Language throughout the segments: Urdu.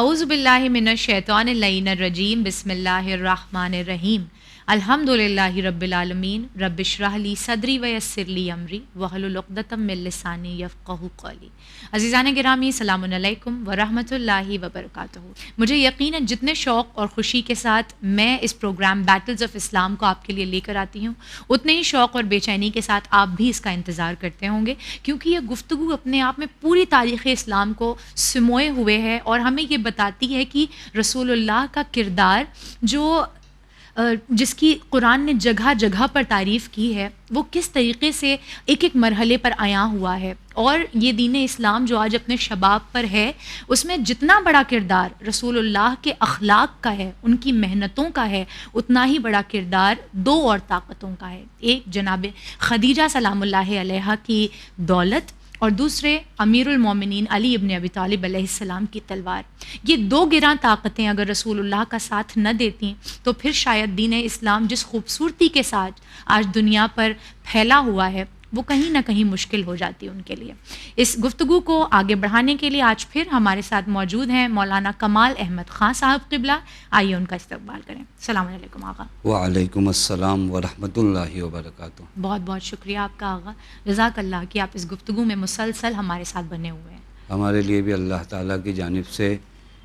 اعوذ باللہ من الشیطان اللعین الرجیم بسم اللہ الرحمن الرحیم الحمد للہ رب العالمین رب اشرح لی صدری ویسر لی امری واحلل عقدۃ من لسانی یفقہوا قولی۔ عزیزان گرامی، السلام علیکم ورحمۃ اللہ وبرکاتہ۔ مجھے یقیناً جتنے شوق اور خوشی کے ساتھ میں اس پروگرام بیٹلز آف اسلام کو آپ کے لیے لے کر آتی ہوں، اتنے ہی شوق اور بے چینی کے ساتھ آپ بھی اس کا انتظار کرتے ہوں گے، کیونکہ یہ گفتگو اپنے آپ میں پوری تاریخ اسلام کو سموئے ہوئے ہے اور ہمیں یہ بتاتی ہے کہ رسول اللہ کا کردار جس کی قرآن نے جگہ جگہ پر تعریف کی ہے، وہ کس طریقے سے ایک ایک مرحلے پر عیاں ہوا ہے۔ اور یہ دین اسلام جو آج اپنے شباب پر ہے، اس میں جتنا بڑا کردار رسول اللہ کے اخلاق کا ہے، ان کی محنتوں کا ہے، اتنا ہی بڑا کردار دو اور طاقتوں کا ہے۔ ایک جناب خدیجہ سلام اللہ علیہا کی دولت اور دوسرے امیر المومنین علی ابن ابی طالب علیہ السلام کی تلوار۔ یہ دو گراں طاقتیں اگر رسول اللہ کا ساتھ نہ دیتیں تو پھر شاید دین اسلام جس خوبصورتی کے ساتھ آج دنیا پر پھیلا ہوا ہے، وہ کہیں نہ کہیں مشکل ہو جاتی ہے ان کے لیے۔ اس گفتگو کو آگے بڑھانے کے لیے آج پھر ہمارے ساتھ موجود ہیں مولانا کمال احمد خان صاحب قبلہ۔ آئیے ان کا استقبال کریں۔ السلام علیکم آغا۔ وعلیکم السلام ورحمۃ اللہ وبرکاتہ۔ بہت بہت شکریہ آپ کا آغا، جزاک اللہ کہ آپ اس گفتگو میں مسلسل ہمارے ساتھ بنے ہوئے ہیں۔ ہمارے لیے بھی اللہ تعالیٰ کی جانب سے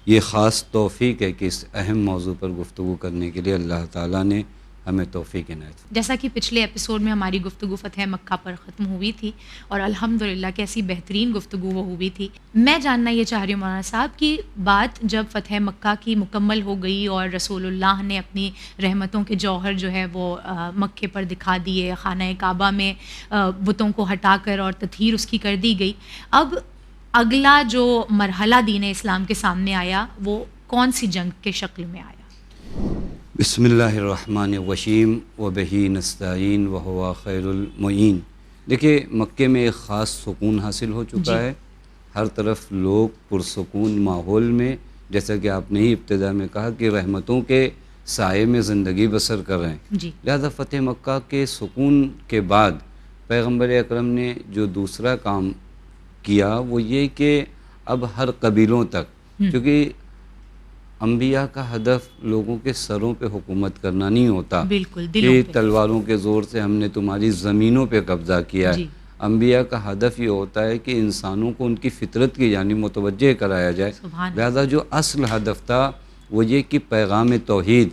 یہ خاص توفیق ہے کہ اس اہم موضوع پر گفتگو کرنے کے لیے اللہ تعالیٰ نے ہمیں توفیق عنایت۔ جیسا کہ پچھلے ایپیسوڈ میں ہماری گفتگو فتح مکہ پر ختم ہوئی تھی اور الحمدللہ کیسی بہترین گفتگو وہ ہوئی تھی۔ میں جاننا یہ چاہ رہی ہوں مولانا صاحب کی بات جب فتح مکہ کی مکمل ہو گئی اور رسول اللہ نے اپنی رحمتوں کے جوہر جو ہے وہ مکے پر دکھا دیے، خانہ کعبہ میں بتوں کو ہٹا کر اور تطہیر اس کی کر دی گئی، اب اگلا جو مرحلہ دین اسلام کے سامنے آیا وہ کون سی جنگ کے شکل میں آیا؟ بسم اللہ الرحمن الرحیم وبہ نستعین وہو خیر المعین۔ دیکھیے، مکے میں ایک خاص سکون حاصل ہو چکا ہے، ہر طرف لوگ پرسکون ماحول میں، جیسا کہ آپ نے ہی ابتدا میں کہا کہ رحمتوں کے سائے میں زندگی بسر کر رہے ہیں۔ لہذا فتح مکہ کے سکون کے بعد پیغمبر اکرم نے جو دوسرا کام کیا وہ یہ کہ اب ہر قبیلوں تک، کیونکہ انبیاء کا ہدف لوگوں کے سروں پہ حکومت کرنا نہیں ہوتا کہ تلواروں کے زور سے ہم نے تمہاری زمینوں پہ قبضہ کیا ہے۔ انبیاء کا ہدف یہ ہوتا ہے کہ انسانوں کو ان کی فطرت کی جانب متوجہ کرایا جائے۔ لہذا جو اصل ہدف تھا وہ یہ کہ پیغام توحید،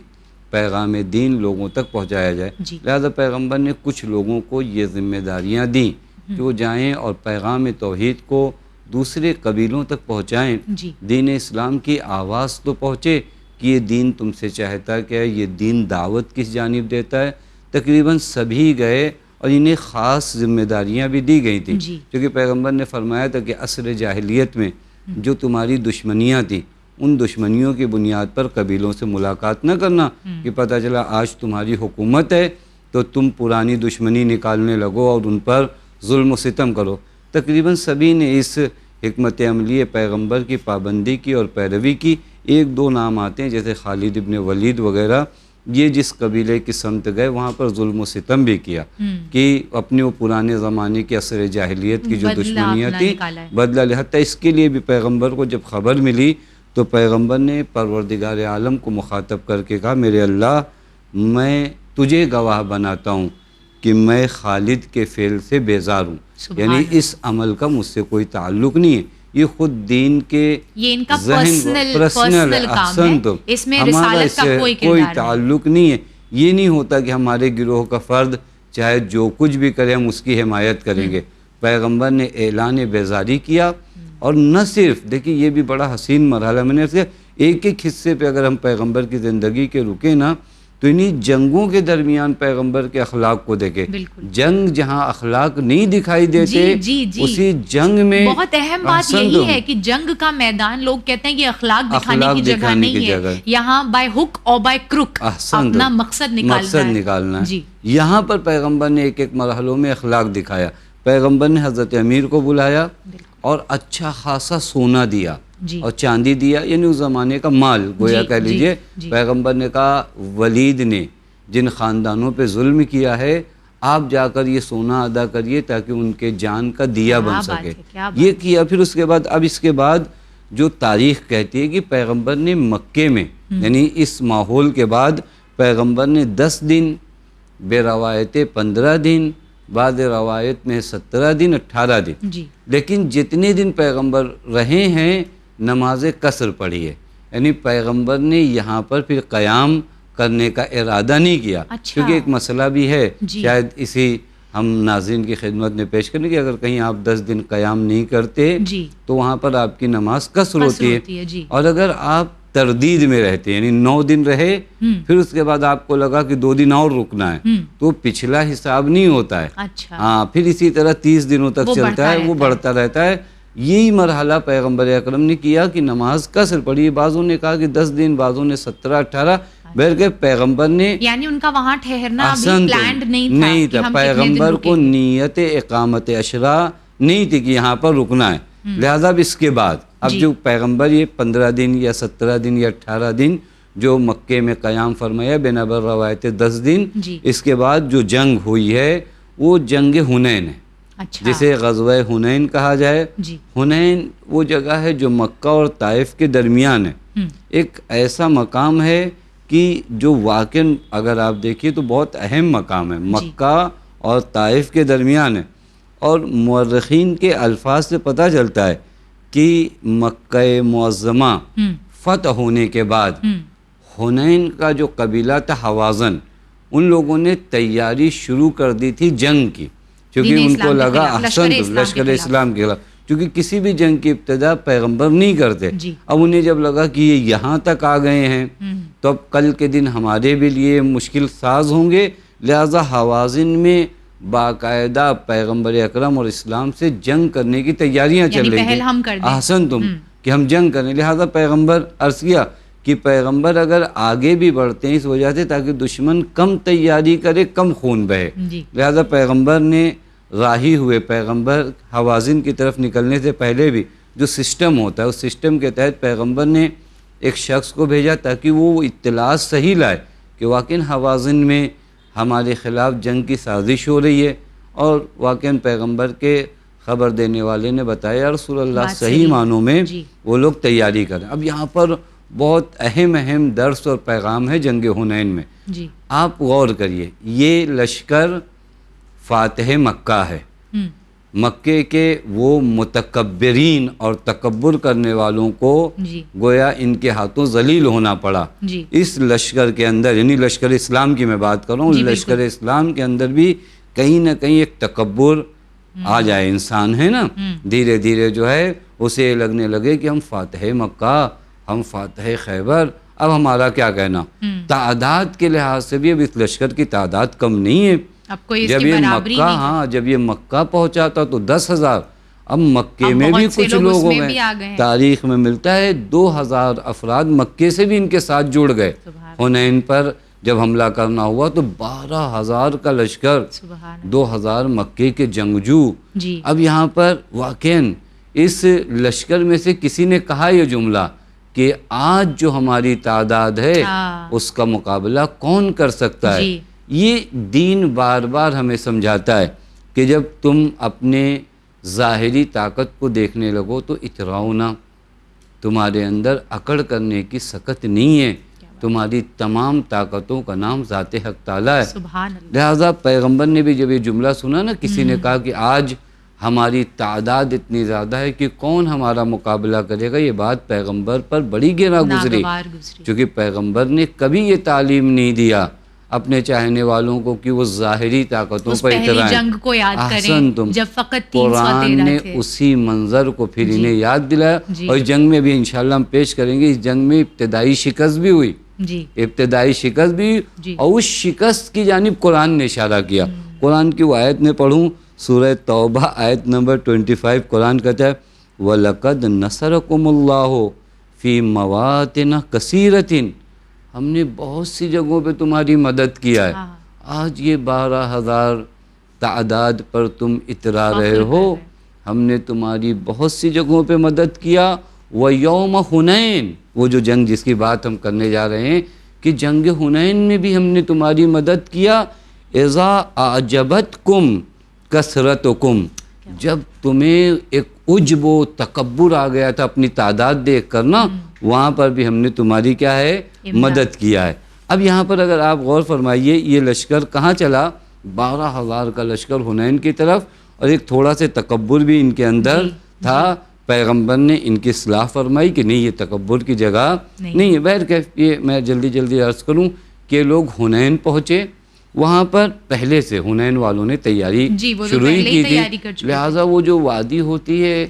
پیغام دین لوگوں تک پہنچایا جائے۔ لہذا پیغمبر نے کچھ لوگوں کو یہ ذمہ داریاں دیں کہ وہ جائیں اور پیغام توحید کو دوسرے قبیلوں تک پہنچائیں۔ دین اسلام کی آواز تو پہنچے کہ یہ دین تم سے چاہتا کیا ہے، یہ دین دعوت کس جانب دیتا ہے۔ تقریباً سبھی گئے اور انہیں خاص ذمہ داریاں بھی دی گئی تھیں، کیونکہ پیغمبر نے فرمایا تھا کہ عصر جاہلیت میں جو تمہاری دشمنیاں تھیں، ان دشمنیوں کی بنیاد پر قبیلوں سے ملاقات نہ کرنا کہ پتہ چلا آج تمہاری حکومت ہے تو تم پرانی دشمنی نکالنے لگو اور ان پر ظلم و ستم کرو۔ تقریباً سبھی نے اس حکمت عملی پیغمبر کی پابندی کی اور پیروی کی۔ ایک دو نام آتے ہیں جیسے خالد ابن ولید وغیرہ، یہ جس قبیلے کی سمت گئے وہاں پر ظلم و ستم بھی کیا کہ اپنے وہ پرانے زمانے کی عصر جاہلیت کی جو دشمنیاں تھیں بدلہ لے۔ حتیٰ اس کے لیے بھی پیغمبر کو جب خبر ملی تو پیغمبر نے پروردگار عالم کو مخاطب کر کے کہا، میرے اللہ، میں تجھے گواہ بناتا ہوں کہ میں خالد کے فعل سے بیزار ہوں، یعنی اس عمل کا مجھ سے کوئی تعلق نہیں ہے، یہ خود دین کے یہ ان کا پرسنل احسن تو ہمارا اس سے کوئی تعلق نہیں ہے۔ یہ نہیں ہوتا کہ ہمارے گروہ کا فرد چاہے جو کچھ بھی کرے ہم اس کی حمایت کریں گے۔ پیغمبر نے اعلان بیزاری کیا، اور نہ صرف دیکھیے یہ بھی بڑا حسین مرحلہ، میں نے ایک ایک حصے پہ اگر ہم پیغمبر کی زندگی کے رکے نا تو انہی جنگوں کے درمیان پیغمبر کے اخلاق کو دیکھے۔ جنگ جہاں اخلاق نہیں دکھائی دیتے اسی جنگ میں بہت اہم بات یہی ہے کہ جنگ کا میدان لوگ کہتے ہیں کہ اخلاق دکھانے کی جگہ نہیں ہے، یہاں بائی ہک اور بائی کروک اپنا مقصد نکالنا ہے۔ یہاں پر پیغمبر نے ایک ایک مرحلوں میں اخلاق دکھایا۔ پیغمبر نے حضرت امیر کو بلایا اور اچھا خاصا سونا دیا اور چاندی دیا، یعنی اس زمانے کا مال گویا کہہ لیجئے۔ پیغمبر نے کہا، ولید نے جن خاندانوں پہ ظلم کیا ہے آپ جا کر یہ سونا ادا کریے تاکہ ان کے جان کا دیا بن سکے۔ یہ کیا۔ پھر اس کے بعد اب اس کے بعد جو تاریخ کہتی ہے کہ پیغمبر نے مکے میں یعنی اس ماحول کے بعد پیغمبر نے 10 دن، بے روایت 15 دن، بعض روایت میں 17 دن 18 دن، جی لیکن جتنے دن پیغمبر رہے ہیں نماز قصر پڑھی ہے، یعنی پیغمبر نے یہاں پر پھر قیام کرنے کا ارادہ نہیں کیا، اچھا، کیونکہ ایک مسئلہ بھی ہے، جی شاید اسی ہم ناظرین کی خدمت میں پیش کرنے کہ اگر کہیں آپ 10 دن قیام نہیں کرتے جی تو وہاں پر آپ کی نماز قصر ہوتی ہے، جی اور اگر آپ تردید میں رہتے یعنی 9 دن رہے پھر اس کے بعد آپ کو لگا کہ 2 دن اور رکنا ہے تو پچھلا حساب نہیں ہوتا ہے، اچھا، ہاں پھر اسی طرح 30 دنوں تک وہ چلتا ہے، وہ بڑھتا رہتا ہے۔ یہی مرحلہ پیغمبر اکرم نے کیا کہ نماز قصر پڑھی، بعضوں نے کہا کہ 10 دن، بعضوں نے 17 18، بلکہ پیغمبر نے یعنی ان کا وہاں ٹھہرنا ابھی احسن پلانڈ نہیں نہیں تھا تھا، کہ ہم کتنے دن پیغمبر کو رکیں گے۔ نیت اقامت عشرہ نہیں تھی کہ یہاں پر رکنا ہے، لہذا اب اس کے بعد اب جی جو پیغمبر یہ 15 دن یا 17 دن یا 18 دن جو مکے میں قیام فرمایا بنابر روایت 10 دن، جی اس کے بعد جو جنگ ہوئی ہے وہ جنگ حنین ہے، اچھا، جسے غزوہ حنین کہا جائے۔ جی حنین وہ جگہ ہے جو مکہ اور طائف کے درمیان ہے، ایک ایسا مقام ہے کہ جو واقعاً اگر آپ دیکھیے تو بہت اہم مقام ہے، مکہ اور طائف کے درمیان ہے، اور مورخین کے الفاظ سے پتہ چلتا ہے کہ مکہ معظمہ فتح ہونے کے بعد حنین کا جو قبیلہ تھا حوازن، ان لوگوں نے تیاری شروع کر دی تھی جنگ کی، کیونکہ ان کو لگا احسن لشکر اسلام کے خلاف، کیونکہ کسی بھی جنگ کی ابتدا پیغمبر نہیں کرتے، اب انہیں جب لگا کہ یہ یہاں تک آ گئے ہیں تو اب کل کے دن ہمارے بھی لیے مشکل ساز ہوں گے، لہذا حوازن میں باقاعدہ پیغمبر اکرم اور اسلام سے جنگ کرنے کی تیاریاں چل رہی تھیں، احسن تم کہ ہم جنگ کریں، لہذا پیغمبر عرض کیا کہ پیغمبر اگر آگے بھی بڑھتے ہیں اس وجہ سے تاکہ دشمن کم تیاری کرے، کم خون بہے، لہذا پیغمبر نے راہی ہوئے، پیغمبر حوازن کی طرف نکلنے سے پہلے بھی جو سسٹم ہوتا ہے اس سسٹم کے تحت پیغمبر نے ایک شخص کو بھیجا تاکہ وہ اطلاع صحیح لائے کہ واقعاً حوازن میں ہمارے خلاف جنگ کی سازش ہو رہی ہے، اور واقعاً پیغمبر کے خبر دینے والے نے بتایا رسول اللہ صحیح معنوں میں وہ لوگ تیاری کریں۔ اب یہاں پر بہت اہم درس اور پیغام ہے جنگ حنین میں، آپ غور کریے، یہ لشکر فاتح مکہ ہے، مکے کے وہ متکبرین اور تکبر کرنے والوں کو گویا ان کے ہاتھوں ذلیل ہونا پڑا، اس لشکر کے اندر یعنی لشکر اسلام کی میں بات کر رہا ہوں، لشکر اسلام کے اندر بھی کہیں نہ کہیں ایک تکبر آ جائے، انسان ہے نا، دھیرے دھیرے جو ہے اسے لگنے لگے کہ ہم فاتح مکہ، ہم فاتح خیبر، اب ہمارا کیا کہنا، تعداد کے لحاظ سے بھی اب اس لشکر کی تعداد کم نہیں ہے، جب یہ مکہ جب یہ مکہ پہنچا تھا تو 10,000، اب مکے میں بھی کچھ لوگ ہو گئے، تاریخ میں ملتا ہے 2,000 افراد مکے سے بھی ان کے ساتھ جڑ گئے، حنین پر جب حملہ کرنا ہوا تو 12,000 کا لشکر، 2,000 مکے کے جنگجو، اب یہاں پر واقعاً اس لشکر میں سے کسی نے کہا یہ جملہ کہ آج جو ہماری تعداد ہے اس کا مقابلہ کون کر سکتا ہے، یہ دین بار بار ہمیں سمجھاتا ہے کہ جب تم اپنے ظاہری طاقت کو دیکھنے لگو تو اتراؤ نہ، تمہارے اندر اکڑ کرنے کی سکت نہیں ہے، تمہاری تمام طاقتوں کا نام ذات حق تعالیٰ ہے، لہذا پیغمبر نے بھی جب یہ جملہ سنا نا، کسی نے کہا کہ آج ہماری تعداد اتنی زیادہ ہے کہ کون ہمارا مقابلہ کرے گا، یہ بات پیغمبر پر بڑی گراں گزری، کیونکہ پیغمبر نے کبھی یہ تعلیم نہیں دیا اپنے چاہنے والوں کو کہ وہ ظاہری طاقتوں پر اترائیں، احسن تم، قرآن نے اسی منظر کو پھر انہیں یاد دلایا، اور اس جنگ میں بھی انشاءاللہ ہم پیش کریں گے، اس جنگ میں ابتدائی شکست بھی ہوئی، ابتدائی شکست بھی، اور اس شکست کی جانب قرآن نے اشارہ کیا، قرآن کی وہ آیت میں پڑھوں، سورہ توبہ آیت نمبر 25، قرآن کہتا ہے وَلَقَدْ نَصَرَكُمُ اللَّهُ فِي مَوَاطِنَ كَثِيرَةٍ، ہم نے بہت سی جگہوں پہ تمہاری مدد کیا ہے، آج یہ 12,000 تعداد پر تم اترا رہے ہو، ہم نے تمہاری بہت سی جگہوں پہ مدد کیا، وَيَوْمَ حُنَيْن، وہ جو جنگ جس کی بات ہم کرنے جا رہے ہیں کہ جنگ حنین میں بھی ہم نے تمہاری مدد کیا، اِذَا أَعْجَبَتْكُمْ کثرتکم، جب تمہیں ایک عجب و تکبر آ گیا تھا اپنی تعداد دیکھ کر نا، وہاں پر بھی ہم نے تمہاری کیا ہے مدد کیا ہے۔ اب یہاں پر اگر آپ غور فرمائیے، یہ لشکر کہاں چلا؟ 12,000 کا لشکر حنین کی طرف، اور ایک تھوڑا سے تکبر بھی ان کے اندر تھا۔ پیغمبر نے ان کی اصلاح فرمائی کہ نہیں، یہ تکبر کی جگہ نہیں ہے۔ بہرکیف یہ میں جلدی عرض کروں کہ لوگ حنین پہنچے، وہاں پر پہلے سے حنین والوں نے تیاری شروع کی تھی، لہٰذا وہ جو وادی ہوتی ہے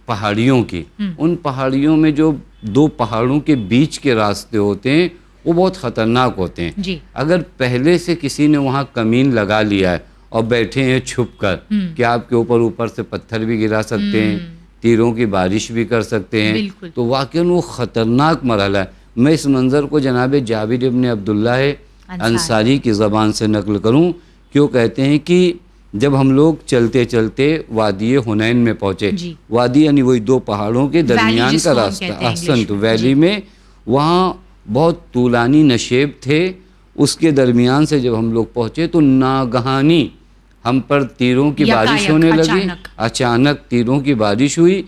پہاڑیوں کی، ان پہاڑیوں میں جو 2 پہاڑوں کے بیچ کے راستے ہوتے ہیں وہ بہت خطرناک ہوتے ہیں۔ اگر پہلے سے کسی نے وہاں کمین لگا لیا ہے اور بیٹھے ہیں چھپ کر کہ آپ کے اوپر سے پتھر بھی گرا سکتے ہیں، تیروں کی بارش بھی کر سکتے ہیں، تو واقعاً وہ خطرناک مرحلہ ہے۔ میں اس منظر کو جناب جابر ابن عبداللہ انصاری کی زبان سے نقل کروں، کیوں کہتے ہیں کہ جب ہم لوگ چلتے چلتے وادی حنین میں پہنچے، وادی یعنی وہی 2 پہاڑوں کے درمیان کا راستہ، احسنت، ویلی میں، وہاں بہت طولانی نشیب تھے، اس کے درمیان سے جب ہم لوگ پہنچے تو ناگہانی ہم پر تیروں کی بارش ہونے لگی، اچانک تیروں کی بارش ہوئی،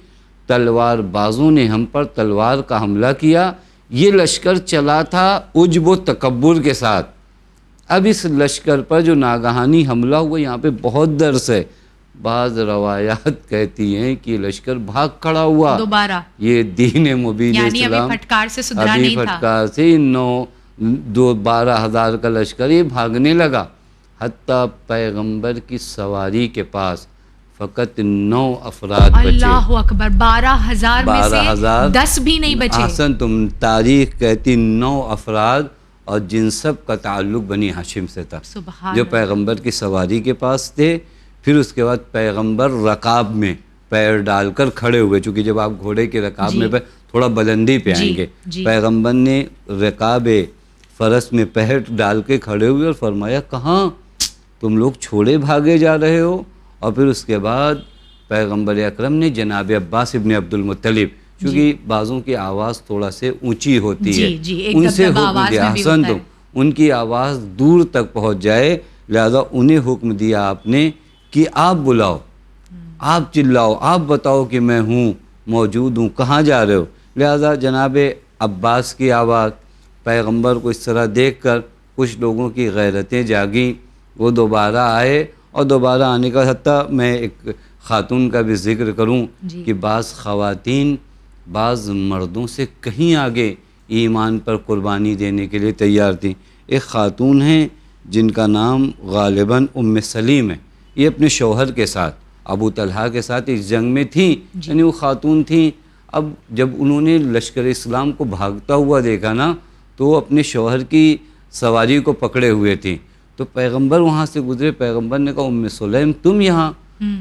تلوار بازوں نے ہم پر تلوار کا حملہ کیا۔ یہ لشکر چلا تھا عجب و تکبر کے ساتھ۔ اب اس لشکر پر جو ناگہانی حملہ ہوا، یہاں پہ بہت درس ہے۔ بعض روایات کہتی ہیں کہ یہ لشکر بھاگ کھڑا ہوا دوبارہ، یہ دین مبین یعنی اسلام، ابھی پھٹکار سے صدرا نہیں تھا، ابھی پھٹکار سے 12,000 کا لشکر یہ بھاگنے لگا، حتیٰ پیغمبر کی سواری کے پاس فقط 9 افراد بچے۔ اللہ اکبر، 12,000 میں سے 10 بھی نہیں بچے۔ احسن، تم تاریخ کہتی 9 افراد، اور جن سب کا تعلق بنی ہاشم سے تھا، جو پیغمبر کی سواری کے پاس تھے۔ پھر اس کے بعد پیغمبر رکاب میں پیر ڈال کر کھڑے ہوئے، چونکہ جب آپ گھوڑے کے رکاب میں تھوڑا بلندی پہ آئیں گے، پیغمبر نے رکاب فرس میں پیر ڈال کے کھڑے ہوئے اور فرمایا کہاں تم لوگ چھوڑے بھاگے جا رہے ہو؟ اور پھر اس کے بعد پیغمبر اکرم نے جناب عباس ابن عبد المطلب، چونکہ بعضوں کی آواز تھوڑا سے اونچی ہوتی ہے، ان سے حکم دیا، حسن تم ان کی آواز دور تک پہنچ جائے، لہذا انہیں حکم دیا آپ نے کہ آپ بلاؤ، آپ چلاؤ، آپ بتاؤ کہ میں ہوں، موجود ہوں، کہاں جا رہے ہو؟ لہذا جناب عباس کی آواز، پیغمبر کو اس طرح دیکھ کر کچھ لوگوں کی غیرتیں جاگیں، وہ دوبارہ آئے، اور دوبارہ آنے کا حتیٰ میں ایک خاتون کا بھی ذکر کروں کہ بعض خواتین بعض مردوں سے کہیں آگے ایمان پر قربانی دینے کے لیے تیار تھیں۔ ایک خاتون ہیں جن کا نام غالباً ام سلیم ہے، یہ اپنے شوہر کے ساتھ ابو طلحہ کے ساتھ اس جنگ میں تھیں، یعنی وہ خاتون تھیں۔ اب جب انہوں نے لشکر اسلام کو بھاگتا ہوا دیکھا نا، تو وہ اپنے شوہر کی سواری کو پکڑے ہوئے تھیں، تو پیغمبر وہاں سے گزرے، پیغمبر نے کہا ام سلیم تم یہاں؟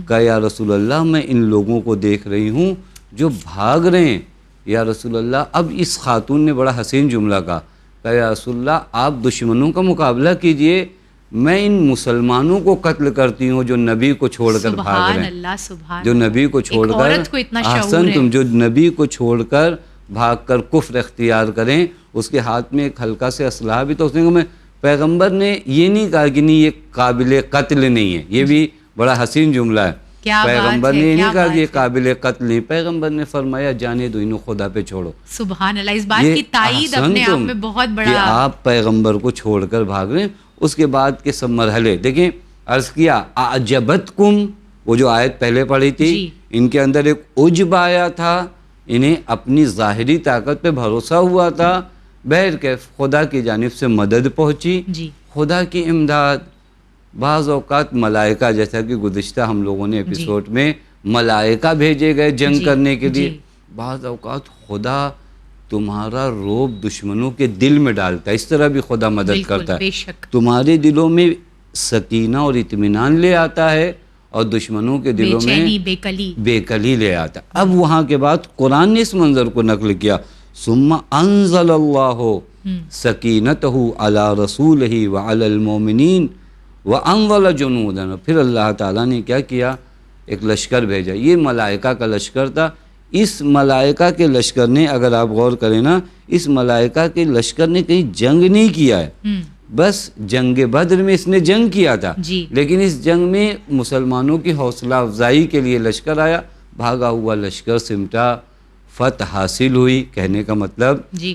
کہا یا رسول اللہ میں ان لوگوں کو دیکھ رہی ہوں جو بھاگ رہے ہیں یا رسول اللہ۔ اب اس خاتون نے بڑا حسین جملہ کہا یا رسول اللہ آپ دشمنوں کا مقابلہ کیجئے، میں ان مسلمانوں کو قتل کرتی ہوں جو نبی کو چھوڑ کر بھاگ رہے ہیں، جو نبی کو چھوڑ کر، احسن تم، جو نبی کو چھوڑ کر بھاگ کر کفر اختیار کریں۔ اس کے ہاتھ میں ایک ہلکا سے اسلحہ بھی تو، اس نے کہا میں، پیغمبر نے یہ نہیں کہا کہ نہیں یہ قابل قتل نہیں ہے، یہ بھی بڑا حسین جملہ ہے، پیغمبر نے یہ نہیں کہا کہ یہ قابل قتل نہیں، پیغمبر نے فرمایا جانے دو انہوں، خدا پہ چھوڑو۔ سبحان اللہ، اس بات کی تائید اپنے آپ میں بہت بڑا کہ آپ پیغمبر کو چھوڑ کر بھاگ رہے ہیں۔ اس کے بعد کے سب مرحلے دیکھیں، عرض کیا اعجبتکم، وہ جو آیت پہلے پڑھی تھی، ان کے اندر ایک عجب آیا تھا، انہیں اپنی ظاہری طاقت پہ بھروسہ ہوا تھا، بہرکیف خدا کی جانب سے مدد پہنچی، خدا کی امداد۔ بعض اوقات ملائکہ، جیسا کہ گزشتہ ہم لوگوں نے ایپیسوڈ میں ملائکہ بھیجے گئے جنگ کرنے کے لیے، بعض اوقات خدا تمہارا روب دشمنوں کے دل میں ڈالتا ہے، اس طرح بھی خدا مدد کرتا ہے، تمہارے دلوں میں سکینہ اور اطمینان لے آتا ہے، اور دشمنوں کے دلوں میں بے کلی لے آتا ہے۔ اب وہاں کے بعد قرآن نے اس منظر کو نقل کیا، ثم انزل اللہ سکینتہ علی رسولہ وعلی المومنین وانزل جنودا، پھر اللہ تعالیٰ نے کیا کیا، ایک لشکر بھیجا، یہ ملائکہ کا لشکر تھا۔ اس ملائکہ کے لشکر نے، اگر آپ غور کریں نا، اس ملائکہ کے لشکر نے کہیں جنگ نہیں کیا ہے، بس جنگ بدر میں اس نے جنگ کیا تھا، لیکن اس جنگ میں مسلمانوں کی حوصلہ افزائی کے لیے لشکر آیا، بھاگا ہوا لشکر سمٹا، فتح حاصل ہوئی. کہنے کا مطلب جی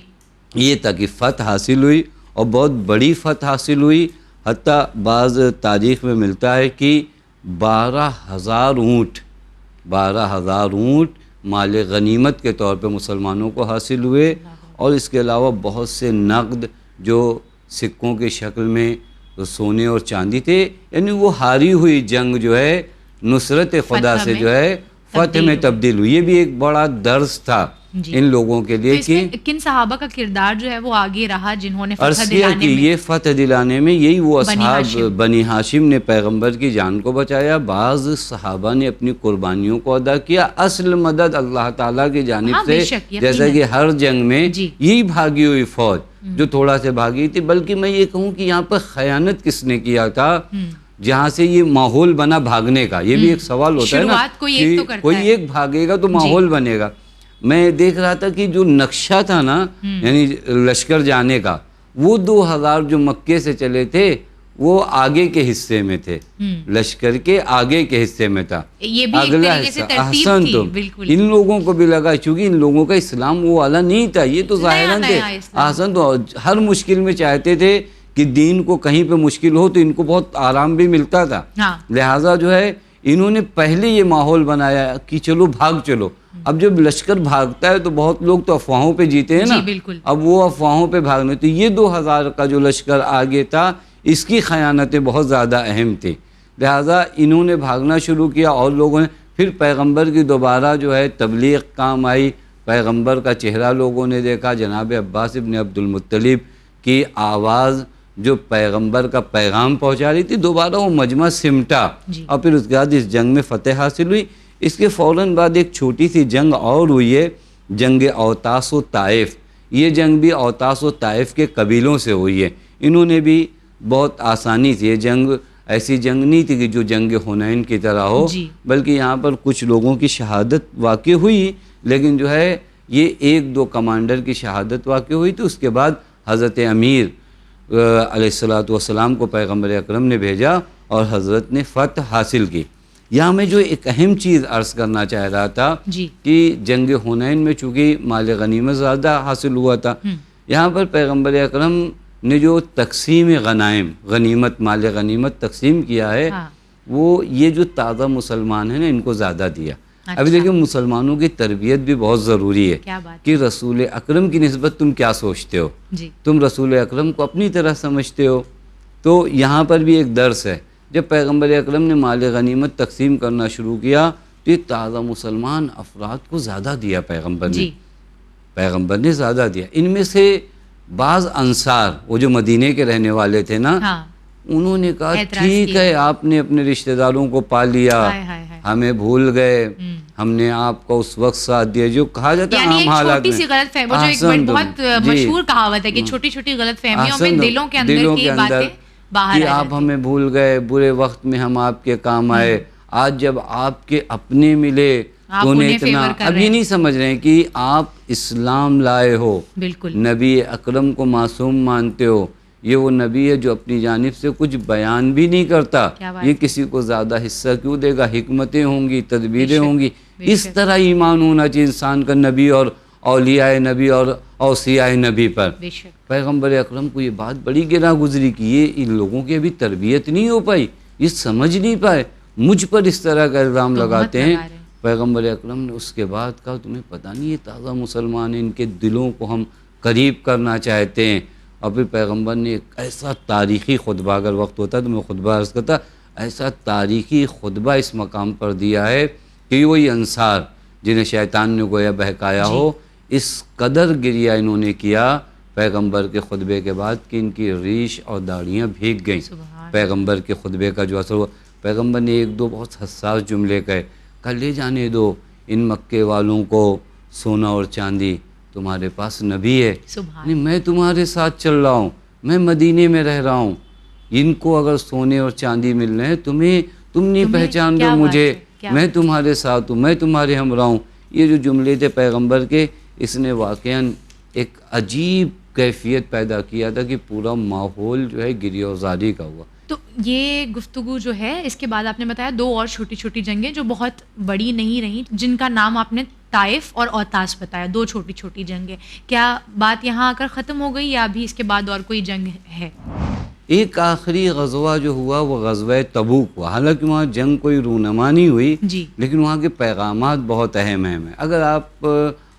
یہ تھا کہ فتح حاصل ہوئی اور بہت بڑی فتح حاصل ہوئی. حتیٰ بعض تاریخ میں ملتا ہے کہ 12,000 اونٹ مال غنیمت کے طور پہ مسلمانوں کو حاصل ہوئے، اور اس کے علاوہ بہت سے نقد جو سکوں کی شکل میں سونے اور چاندی تھے. یعنی وہ ہاری ہوئی جنگ جو ہے نصرت خدا سے جو ہے فتح میں تبدیل ہوئی. یہ بھی ایک بڑا درس تھا ان لوگوں کے لیے کہ کن صحابہ کا کردار جو ہے وہ آگے رہا جنہوں نے فتح عرض کیا دلانے کہ میں، یہ فتح دلانے میں یہی وہ اصحاب بنی ہاشم نے پیغمبر کی جان کو بچایا. بعض صحابہ نے اپنی قربانیوں کو ادا کیا. اصل مدد اللہ تعالیٰ کی جانب سے، جیسا کہ ہر جنگ میں یہی بھاگی ہوئی فوج جو تھوڑا سے بھاگی تھی. بلکہ میں یہ کہوں کہ یہاں پر خیانت کس نے کیا تھا جہاں سے یہ ماحول بنا بھاگنے کا؟ یہ بھی ایک سوال ہوتا ہے نا کہ کوئی ایک بھاگے گا تو ماحول بنے گا. میں دیکھ رہا تھا کہ جو نقشہ تھا نا یعنی لشکر جانے کا، وہ 2,000 جو مکے سے چلے تھے وہ آگے کے حصے میں تھے، لشکر کے آگے کے حصے میں تھا اگلا حصہ. احسن تم، ان لوگوں کو بھی لگا چونکہ ان لوگوں کا اسلام وہ والا نہیں تھا، یہ تو ظاہراً تھے. احسن تو ہر مشکل میں چاہتے تھے کہ دین کو کہیں پہ مشکل ہو تو ان کو بہت آرام بھی ملتا تھا. لہٰذا جو ہے انہوں نے پہلے یہ ماحول بنایا کہ چلو بھاگ چلو. اب جب لشکر بھاگتا ہے تو بہت لوگ تو افواہوں پہ جیتے ہیں نا، اب وہ افواہوں پہ بھاگنے، تو یہ 2,000 کا جو لشکر آگے تھا اس کی خیانتیں بہت زیادہ اہم تھی. لہٰذا انہوں نے بھاگنا شروع کیا اور لوگوں نے پھر پیغمبر کی دوبارہ جو ہے تبلیغ کام آئی. پیغمبر کا چہرہ لوگوں نے دیکھا، جناب عباس ابن عبد المطلب کی آواز جو پیغمبر کا پیغام پہنچا رہی تھی، دوبارہ وہ مجمع سمٹا اور پھر اس کے بعد اس جنگ میں فتح حاصل ہوئی. اس کے فوراً بعد ایک چھوٹی سی جنگ اور ہوئی ہے، جنگ اوتاس و طائف. یہ جنگ بھی اوتاس و طائف کے قبیلوں سے ہوئی ہے. انہوں نے بھی بہت آسانی سے، یہ جنگ ایسی جنگ نہیں تھی کہ جو جنگ حنین کی طرح ہو، بلکہ یہاں پر کچھ لوگوں کی شہادت واقع ہوئی، لیکن جو ہے یہ 1-2 کمانڈر کی شہادت واقع ہوئی تھی. اس کے بعد حضرت امیر علیہ السلام کو پیغمبر اکرم نے بھیجا اور حضرت نے فتح حاصل کی. یہاں میں جو ایک اہم چیز عرض کرنا چاہ رہا تھا کہ جنگ حنین میں چونکہ مال غنیمت زیادہ حاصل ہوا تھا، یہاں پر پیغمبر اکرم نے جو تقسیم غنائم، غنیمت، مال غنیمت تقسیم کیا ہے، وہ یہ جو تازہ مسلمان ہیں نا ان کو زیادہ دیا. ابھی دیکھیں مسلمانوں کی تربیت بھی بہت ضروری ہے کہ رسول اکرم کی نسبت تم کیا سوچتے ہو، تم رسول اکرم کو اپنی طرح سمجھتے ہو. تو یہاں پر بھی ایک درس ہے. جب پیغمبر اکرم نے مال غنیمت تقسیم کرنا شروع کیا تو یہ تازہ مسلمان افراد کو زیادہ دیا پیغمبر نے زیادہ دیا. ان میں سے بعض انصار، وہ جو مدینے کے رہنے والے تھے نا، انہوں نے کہا ٹھیک ہے آپ نے اپنے رشتہ داروں کو پا لیا، ہمیں بھول گئے، ہم نے آپ کو اس وقت ساتھ دیا جو کہا جاتا ہے عام حالات میں. چھوٹی سی غلط فہمی، جو ایک بہت مشہور کہاوت ہے کہ چھوٹی چھوٹی غلط فہمیوں میں دلوں کے اندر کی باتیں باہر کہ آپ ہمیں بھول گئے، برے وقت میں ہم آپ کے کام آئے، آج جب آپ کے اپنے ملے تو انہیں اتنا. اب یہ نہیں سمجھ رہے ہیں کہ آپ اسلام لائے ہو، نبی اکرم کو معصوم مانتے ہو. یہ وہ نبی ہے جو اپنی جانب سے کچھ بیان بھی نہیں کرتا، یہ کسی کو زیادہ حصہ کیوں دے گا، حکمتیں ہوں گی، تدبیریں ہوں گی. اس طرح ایمان ہونا چاہیے انسان کا نبی اور اولیاء نبی اور اوصیاء نبی پر. پیغمبر اکرم کو یہ بات بڑی گراں گزری کہ یہ ان لوگوں کی ابھی تربیت نہیں ہو پائی، یہ سمجھ نہیں پائے، مجھ پر اس طرح کا الزام لگاتے ہیں. پیغمبر اکرم نے اس کے بعد کہا تمہیں پتہ نہیں یہ تازہ مسلمان ہیں، ان کے دلوں کو ہم قریب کرنا چاہتے ہیں. اور پھر پیغمبر نے ایک ایسا تاریخی خطبہ، اگر وقت ہوتا تو میں خطبہ عرض کرتا، ایسا تاریخی خطبہ اس مقام پر دیا ہے کہ وہی انصار جنہیں شیطان نے گویا بہکایا ہو، اس قدر گریہ انہوں نے کیا پیغمبر کے خطبے کے بعد کہ ان کی ریش اور داڑیاں بھیگ گئیں. پیغمبر کے خطبے کا جو اثر ہوا، پیغمبر نے 1-2 بہت حساس جملے کہے، کہ لے جانے دو ان مکے والوں کو سونا اور چاندی، تمہارے پاس نبی ہے، میں تمہارے ساتھ چل رہا ہوں، میں مدینے میں رہ رہا ہوں، ان کو اگر سونے اور چاندی مل رہے ہیں تم نہیں پہچان دو مجھے، میں تمہارے ساتھ ہوں، میں تمہارے ہمراہ ہوں. یہ جو جملے تھے پیغمبر کے، اس نے واقعاً ایک عجیب کیفیت پیدا کیا تھا کہ پورا ماحول جو ہے گریہ و زاری کا ہوا. تو یہ گفتگو جو ہے اس کے بعد آپ نے بتایا 2 اور چھوٹی چھوٹی جنگیں جو بہت بڑی نہیں رہیں، جن کا نام آپ نے طائف اور اوتاس بتایا، 2 چھوٹی چھوٹی جنگیں. کیا بات یہاں آ کر ختم ہو گئی یا ابھی اس کے بعد اور کوئی جنگ ہے؟ ایک آخری غزوہ جو ہوا وہ غزوہ تبوک ہوا. حالانکہ وہاں جنگ کوئی رونما نہیں ہوئی جی لیکن وہاں کے پیغامات بہت اہم ہیں. اگر آپ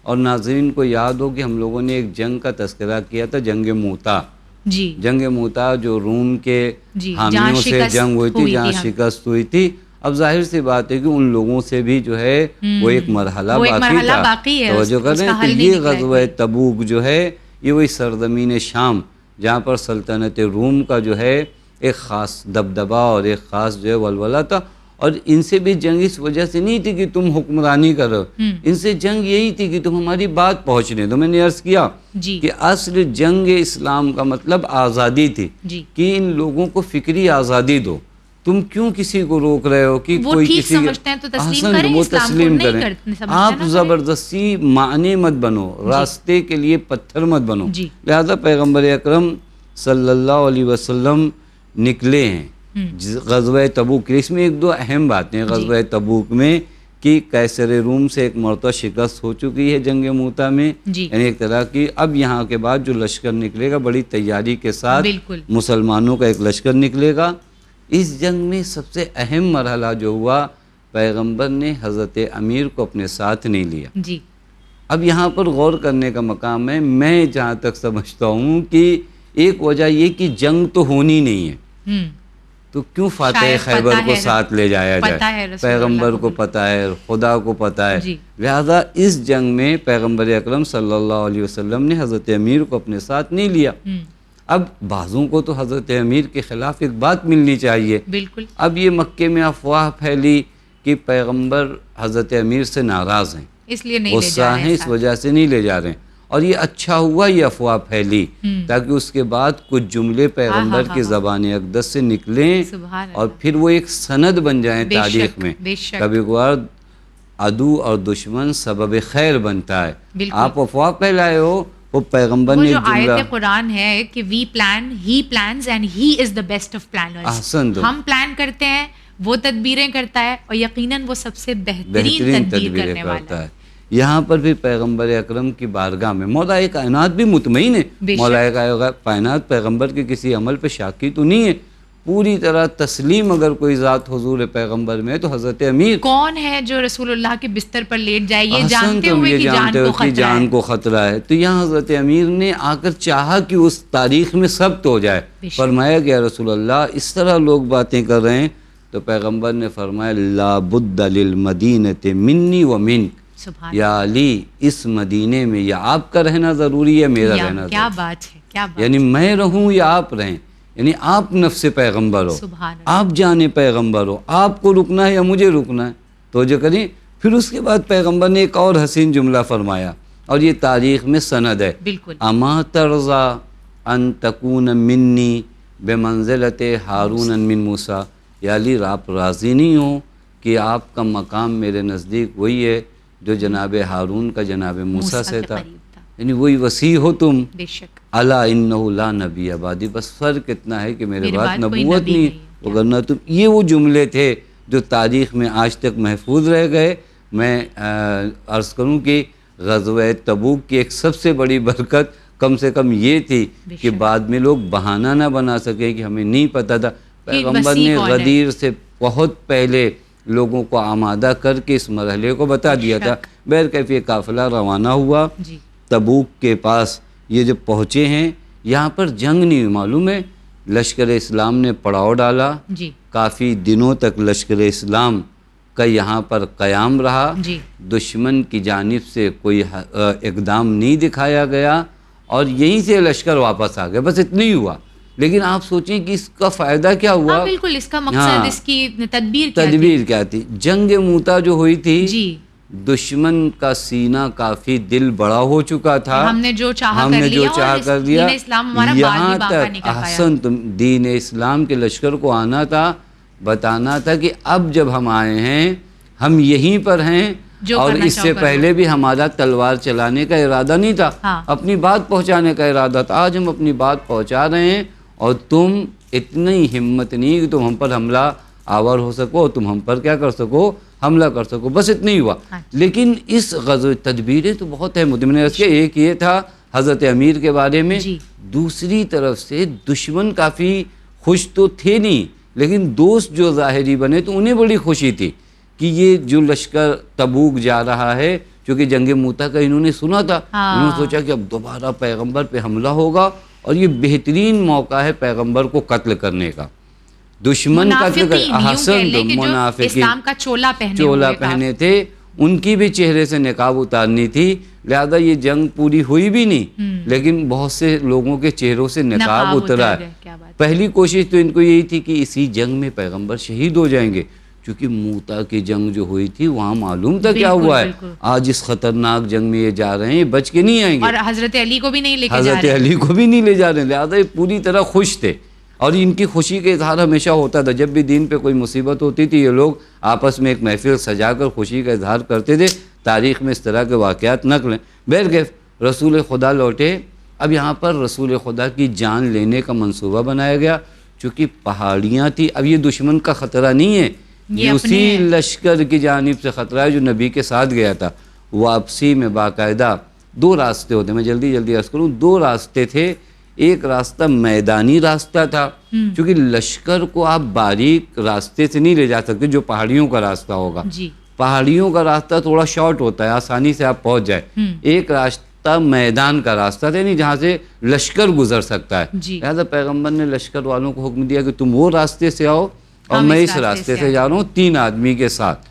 اور ناظرین کو یاد ہو کہ ہم لوگوں نے ایک جنگ کا تذکرہ کیا تھا، جنگ موتا. جی جنگ موتا جو روم کے جی حامیوں سے جنگ ہوئی تھی، جہاں ہم شکست ہوئی تھی. اب ظاہر سی بات ہے کہ ان لوگوں سے بھی جو ہے وہ ایک مرحلہ باقی تھا. توجہ کر رہے ہیں. تو یہ غزوہ تبوک جو ہے یہ وہی سرزمین شام جہاں پر سلطنت روم کا جو ہے ایک خاص دبدبہ اور ایک خاص جو ہے ولولہ تھا. اور ان سے بھی جنگ اس وجہ سے نہیں تھی کہ تم حکمرانی کرو، ان سے جنگ یہی تھی کہ تم ہماری بات پہنچنے دو. میں نے عرض کیا کہ اصل جنگ اسلام کا مطلب آزادی تھی کہ ان لوگوں کو فکری آزادی دو. تم کیوں کسی کو روک رہے ہو کہ کوئی کسی وہ تسلیم کریں. آپ زبردستی معنی مت بنو، راستے کے لیے پتھر مت بنو. لہذا پیغمبر اکرم صلی اللہ علیہ وسلم نکلے ہیں غزوہ تبوک. اس میں 1-2 اہم باتیں ہیں غزوہ تبوک میں کہ قیصر روم سے ایک مرتبہ شکست ہو چکی ہے جنگ موتا میں، یعنی ایک طرح کی اب یہاں کے بعد جو لشکر نکلے گا بڑی تیاری کے ساتھ مسلمانوں کا ایک لشکر نکلے گا. اس جنگ میں سب سے اہم مرحلہ جو ہوا، پیغمبر نے حضرت امیر کو اپنے ساتھ نہیں لیا. اب یہاں پر غور کرنے کا مقام ہے. میں جہاں تک سمجھتا ہوں کہ ایک وجہ یہ کہ جنگ تو ہونی نہیں ہے تو کیوں فاتح خیبر کو ساتھ لے جایا جائے. پیغمبر کو پتہ ہے، خدا کو پتہ ہے. لہذا اس جنگ میں پیغمبر اکرم صلی اللہ علیہ وسلم نے حضرت امیر کو اپنے ساتھ نہیں لیا. اب بعضوں کو تو حضرت امیر کے خلاف ایک بات ملنی چاہیے. بالکل. اب یہ مکے میں افواہ پھیلی کہ پیغمبر حضرت امیر سے ناراض ہیں، اس لیے نہیں غصہ ہیں، اس وجہ سے نہیں لے جا رہے ہیں. اور یہ اچھا ہوا یہ افواہ پھیلی تاکہ اس کے بعد کچھ جملے پیغمبر کی زبان اقدس سے نکلیں اور پھر وہ ایک سند بن جائیں تاریخ میں. کبھی کبھار عدو اور دشمن سبب خیر بنتا ہے. آپ افواہ پھیلائے ہو، وہ پیغمبر نے جو آیت قرآن ہے کہ we plan he plans and he is the best of planners. ہم پلان کرتے ہیں، وہ تدبیریں کرتا ہے اور یقیناً وہ سب سے بہترین تدبیر کرنے والا ہے. یہاں پر بھی پیغمبر اکرم کی بارگاہ میں مولا کائنات بھی مطمئن ہے. مولا کائنات پیغمبر کے کسی عمل پہ شاکی تو نہیں ہے، پوری طرح تسلیم. اگر کوئی ذات حضور پیغمبر میں تو حضرت امیر. کون ہے جو رسول اللہ کے بستر پر لیٹ جائے یہ جانتے ہوئے کہ جان کو خطرہ ہے. تو یہاں حضرت امیر نے آ کر چاہا کہ اس تاریخ میں ثبت ہو جائے. فرمایا کہ یا رسول اللہ اس طرح لوگ باتیں کر رہے ہیں. تو پیغمبر نے فرمایا لا بد للمدینۃ منی و منک. یا علی اس مدینے میں یا آپ کا رہنا ضروری ہے، میرا رہنا ضروری ہے. کیا بات ہے، کیا بات. یعنی میں رہوں یا آپ رہیں، یعنی آپ نفس پیغمبر ہو، آپ جان پیغمبر ہو، آپ کو رکنا ہے یا مجھے رکنا ہے. تو جو کریں. پھر اس کے بعد پیغمبر نے ایک اور حسین جملہ فرمایا اور یہ تاریخ میں سند ہے. اما ترضا ان تکون منی بمنزلت ہارون من موسیٰ. یا علی آپ راضی نہیں ہو کہ آپ کا مقام میرے نزدیک وہی ہے جو جناب ہارون کا جناب موسیٰ سے تھا، یعنی وہی وسیع ہو تم. الا انہ لا نبی بعدی. بس فرق اتنا ہے کہ میرے بعد نبوت نہیں وگرنہ تم. یہ وہ جملے تھے جو تاریخ میں آج تک محفوظ رہ گئے. میں عرض کروں کہ غزوہ تبوک کی ایک سب سے بڑی برکت کم سے کم یہ تھی کہ بعد میں لوگ بہانہ نہ بنا سکے کہ ہمیں نہیں پتہ تھا. پیغمبر نے غدیر سے بہت پہلے لوگوں کو آمادہ کر کے اس مرحلے کو بتا دیا تھا. بہرکیف یہ قافلہ روانہ ہوا تبوک کے پاس. یہ جب پہنچے ہیں یہاں پر جنگ نہیں ہوئی. معلوم ہے لشکر اسلام نے پڑاؤ ڈالا. کافی دنوں تک لشکر اسلام کا یہاں پر قیام رہا. دشمن کی جانب سے کوئی اقدام نہیں دکھایا گیا اور یہیں سے لشکر واپس آ گیا. بس اتنا ہی ہوا. لیکن آپ سوچیں کہ اس کا فائدہ کیا ہوا. بالکل اس کا مقصد اس کی تدبیر کیا تھی. جنگ موتا جو ہوئی تھی دشمن کا سینہ کافی دل بڑا ہو چکا تھا. ہم نے جو چاہا کر لیا. یہاں تک احسن تم دین اسلام کے لشکر کو آنا تھا، بتانا تھا کہ اب جب ہم آئے ہیں ہم یہیں پر ہیں اور اس سے پہلے بھی ہمارا تلوار چلانے کا ارادہ نہیں تھا، اپنی بات پہنچانے کا ارادہ تھا. آج ہم اپنی بات پہنچا رہے ہیں اور تم اتنی ہمت نہیں کہ تم ہم پر حملہ آور ہو سکو، تم ہم پر کیا کر سکو، حملہ کر سکو، بس اتنا ہی ہوا. لیکن اس غزوہ تدبیریں تو بہت ہیں. مدمن عرض کے ایک یہ تھا حضرت امیر کے بارے میں، دوسری طرف سے دشمن کافی خوش تو تھے نہیں، لیکن دوست جو ظاہری بنے تو انہیں بڑی خوشی تھی کہ یہ جو لشکر تبوک جا رہا ہے، چونکہ جنگ موتا کا انہوں نے سنا تھا، انہوں نے سوچا کہ اب دوبارہ پیغمبر پہ حملہ ہوگا اور یہ بہترین موقع ہے پیغمبر کو قتل کرنے کا. دشمن قتل کر احسن منافقین اسلام کا چولا پہنے تھے، ان کی بھی چہرے سے نقاب اتارنی تھی، لہذا یہ جنگ پوری ہوئی بھی نہیں لیکن بہت سے لوگوں کے چہروں سے نقاب اترا ہے. پہلی کوشش تو ان کو یہی تھی کہ اسی جنگ میں پیغمبر شہید ہو جائیں گے، کیونکہ موتا کی جنگ جو ہوئی تھی وہاں معلوم تھا کیا ہوا ہے. آج اس خطرناک جنگ میں یہ جا رہے ہیں، بچ کے نہیں آئیں گے، اور حضرت علی کو بھی نہیں لے کے حضرت علی کو بھی نہیں لے جا رہے ہیں، لہذا یہ پوری طرح خوش تھے. اور ان کی خوشی کا اظہار ہمیشہ ہوتا تھا، جب بھی دین پہ کوئی مصیبت ہوتی تھی یہ لوگ آپس میں ایک محفل سجا کر خوشی کا اظہار کرتے تھے. تاریخ میں اس طرح کے واقعات نقل ہیں. بہرکیف رسول خدا لوٹے. اب یہاں پر رسول خدا کی جان لینے کا منصوبہ بنایا گیا، چونکہ پہاڑیاں تھی. اب یہ دشمن کا خطرہ نہیں ہے، یہ اسی لشکر کی جانب سے خطرہ ہے جو نبی کے ساتھ گیا تھا. واپسی میں باقاعدہ دو راستے ہوتے ہیں، میں جلدی عرض کروں. دو راستے تھے. ایک راستہ میدانی راستہ تھا، چونکہ لشکر کو آپ باریک راستے سے نہیں لے جا سکتے جو پہاڑیوں کا راستہ ہوگا. پہاڑیوں کا راستہ تھوڑا شارٹ ہوتا ہے، آسانی سے آپ پہنچ جائے. ایک راستہ میدان کا راستہ تھا، نہیں جہاں سے لشکر گزر سکتا ہے. لہذا پیغمبر نے لشکر والوں کو حکم دیا کہ تم وہ راستے سے آؤ اور میں اس راستے سے جا رہا ہوں 3 آدمی کے ساتھ.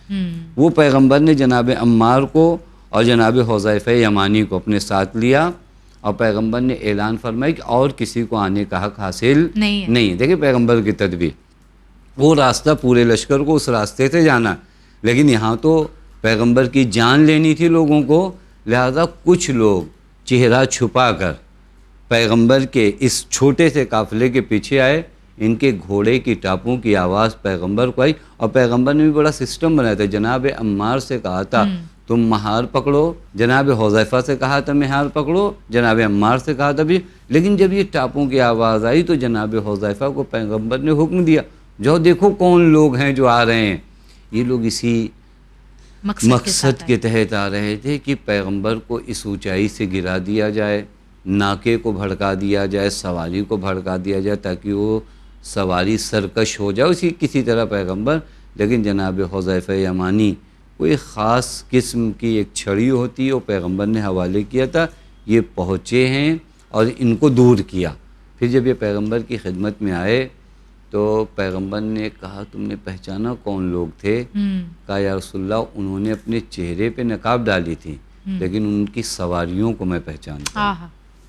وہ پیغمبر نے جناب عمار کو اور جناب حذیفہ یمانی کو اپنے ساتھ لیا اور پیغمبر نے اعلان فرمایا کہ اور کسی کو آنے کا حق حاصل نہیں. دیکھیں پیغمبر کی تدبیر، وہ راستہ پورے لشکر کو اس راستے سے جانا، لیکن یہاں تو پیغمبر کی جان لینی تھی لوگوں کو. لہذا کچھ لوگ چہرہ چھپا کر پیغمبر کے اس چھوٹے سے قافلے کے پیچھے آئے. ان کے گھوڑے کی ٹاپوں کی آواز پیغمبر کو آئی اور پیغمبر نے بھی بڑا سسٹم بنایا تھا. جناب عمار سے کہا تھا تم مہار پکڑو، جناب حذیفہ سے کہا تھا مہار پکڑو، جناب عمار سے کہا تھا بھی. لیکن جب یہ ٹاپوں کی آواز آئی تو جناب حذیفہ کو پیغمبر نے حکم دیا جو دیکھو کون لوگ ہیں جو آ رہے ہیں. یہ لوگ اسی مقصد کے تحت آ رہے تھے کہ پیغمبر کو اس اونچائی سے گرا دیا جائے، ناکے کو بھڑکا دیا جائے، سواری کو بھڑکا دیا جائے تاکہ وہ سواری سرکش ہو جائے اسی کسی طرح پیغمبر. لیکن جناب حذیفہ یمانی کوئی خاص قسم کی ایک چھڑی ہوتی ہے، وہ پیغمبر نے حوالے کیا تھا. یہ پہنچے ہیں اور ان کو دور کیا. پھر جب یہ پیغمبر کی خدمت میں آئے تو پیغمبر نے کہا تم نے پہچانا کون لوگ تھے؟ کہا یا رسول اللہ انہوں نے اپنے چہرے پہ نقاب ڈالی تھی لیکن ان کی سواریوں کو میں پہچانتا ہوں،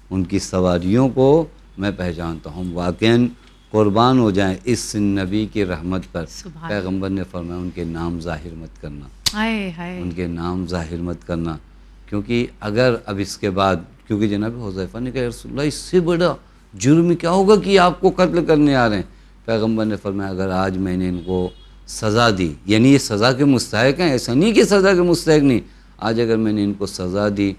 ان کی سواریوں کو میں پہچانتا ہوں. واقعاً قربان ہو جائیں اس نبی کی رحمت پر. پیغمبر نے فرمایا ان کے نام ظاہر مت کرنا، ان کے نام ظاہر مت کرنا، کیونکہ اگر اب اس کے بعد، کیونکہ جناب حذیفہ نے کہا رسول اللہ اس سے بڑا جرم کیا ہوگا کہ آپ کو قتل کرنے آ رہے ہیں. پیغمبر نے فرمایا اگر آج میں نے ان کو سزا دی، یعنی یہ سزا کے مستحق ہیں، ایسا نہیں کہ سزا کے مستحق نہیں، آج اگر میں نے ان کو سزا دی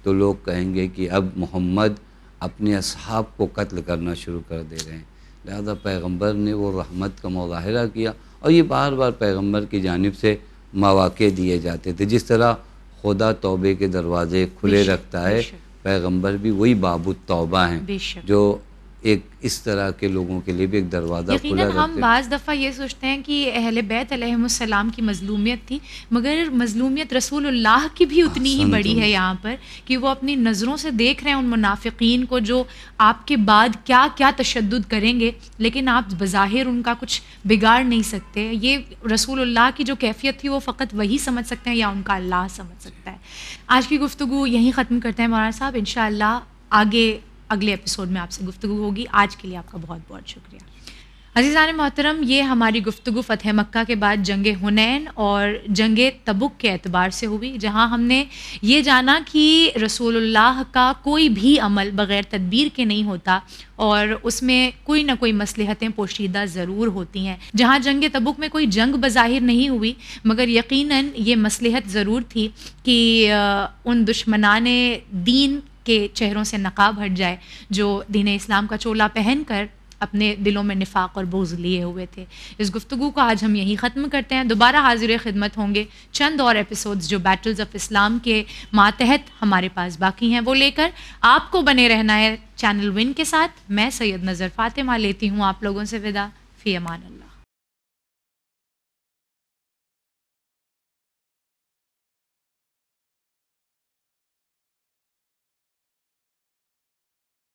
تو لوگ کہیں گے کہ اب محمد اپنے اصحاب کو قتل کرنا شروع کر دے رہے ہیں. لہذا پیغمبر نے وہ رحمت کا مظاہرہ کیا اور یہ بار بار پیغمبر کی جانب سے مواقع دیے جاتے تھے. جس طرح خدا توبے کے دروازے کھلے رکھتا ہے، پیغمبر بھی وہی باب التوبہ ہیں جو ایک اس طرح کے لوگوں کے لیے بھی ایک دروازہ کھلا رکھتے ہیں. ہم بعض دفعہ یہ سوچتے ہیں کہ اہل بیت علیہم السلام کی مظلومیت تھی، مگر مظلومیت رسول اللہ کی بھی اتنی ہی بڑی ہے یہاں پر کہ وہ اپنی نظروں سے دیکھ رہے ہیں ان منافقین کو جو آپ کے بعد کیا کیا تشدد کریں گے، لیکن آپ بظاہر ان کا کچھ بگاڑ نہیں سکتے. یہ رسول اللہ کی جو کیفیت تھی وہ فقط وہی سمجھ سکتے ہیں یا ان کا اللہ سمجھ سکتا ہے. آج کی گفتگو یہیں ختم کرتے ہیں مولانا صاحب، انشاءاللہ آگے اگلے ایپیسوڈ میں آپ سے گفتگو ہوگی. آج کے لیے آپ کا بہت بہت شکریہ. عزیزان محترم، یہ ہماری گفتگو فتح مکہ کے بعد جنگ حنین اور جنگ تبوک کے اعتبار سے ہوئی، جہاں ہم نے یہ جانا کہ رسول اللہ کا کوئی بھی عمل بغیر تدبیر کے نہیں ہوتا اور اس میں کوئی نہ کوئی مصلحتیں پوشیدہ ضرور ہوتی ہیں. جہاں جنگ تبوک میں کوئی جنگ بظاہر نہیں ہوئی مگر یقیناً یہ مصلحت ضرور تھی کہ ان دشمنان دین کے چہروں سے نقاب ہٹ جائے جو دین اسلام کا چولا پہن کر اپنے دلوں میں نفاق اور بغض لیے ہوئے تھے. اس گفتگو کو آج ہم یہیں ختم کرتے ہیں. دوبارہ حاضر خدمت ہوں گے چند اور ایپیسوڈز جو بیٹلز آف اسلام کے ماتحت ہمارے پاس باقی ہیں وہ لے کر. آپ کو بنے رہنا ہے چینل ون کے ساتھ. میں سید نظر فاطمہ لیتی ہوں آپ لوگوں سے وداع. فی امان اللہ.